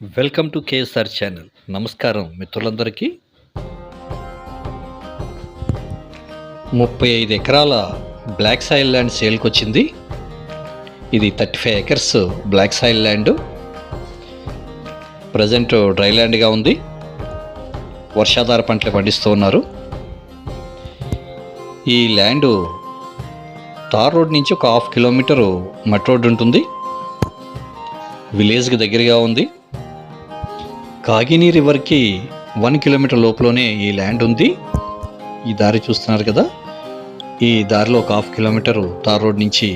Welcome to KSR channel. నమస్కారం మిత్రులందరికీ. 35 ఎకరాల బ్లాక్ సాయిల్ ల్యాండ్ సేల్కి వచ్చింది. ఇది 35 acres black soil land. Present dry ల్యాండ్గా ఉంది. వర్షాధార పంటలు పండిస్తూ ఉన్నారు. ఈ ల్యాండ్ తార్ రోడ్ నుంచి ఒక 1/2 కిలోమీటరు మట్ రోడ్ ఉంటుంది. విలేజ్కి దగ్గరగా ఉంది. కాగినీ రివర్కి 1 కిలోమీటర్ లోపలనే ఈ ల్యాండ్ ఉంది. ఈ దారి చూస్తున్నారు కదా, ఈ దారిలో ఒక 1/2 కిలోమీటరు తార్ రోడ్ నుంచి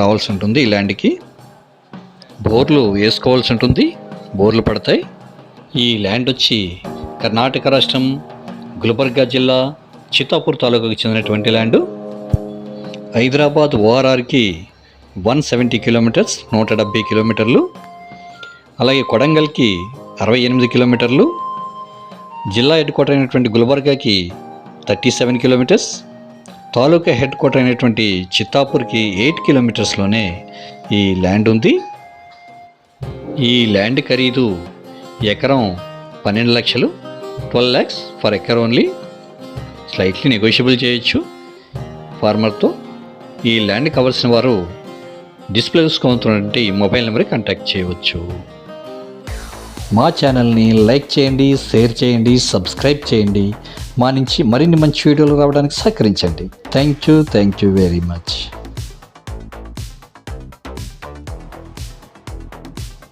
రావాల్సి ఉంటుంది. ఈ ల్యాండ్కి బోర్లు వేసుకోవాల్సి ఉంటుంది. బోర్లు పడతాయి. ఈ ల్యాండ్ వచ్చి కర్ణాటక రాష్ట్రం గుల్బర్గా జిల్లా చిత్తాపూర్ తాలూకాకు చెందినటువంటి ల్యాండ్. హైదరాబాద్ ఓఆర్ఆర్కి 170 కిలోమీటర్స్, 170 కిలోమీటర్లు. అలాగే కొడంగల్కి 68 కిలోమీటర్లు. జిల్లా హెడ్ క్వార్టర్ అయినటువంటి గుల్బర్గాకి 37 కిలోమీటర్స్. తాలూకా హెడ్ క్వార్టర్ అయినటువంటి చిత్తాపూర్కి 8 కిలోమీటర్స్లోనే ఈ ల్యాండ్ ఉంది. ఈ ల్యాండ్ ఖరీదు ఎకరం 12 లక్షలు, 12 lakhs for acre only. Slightly negotiable చేయొచ్చు ఫార్మర్తో. ఈ ల్యాండ్ కావాల్సిన వారు డిస్ప్లే చూసుకుంటున్నటువంటి మొబైల్ నెంబర్కి కాంటాక్ట్ చేయవచ్చు. మా ఛానల్ని లైక్ చేయండి, షేర్ చేయండి, సబ్స్క్రైబ్ చేయండి. మా నుంచి మరిన్ని మంచి వీడియోలు రావడానికి సహకరించండి. Thank you very much.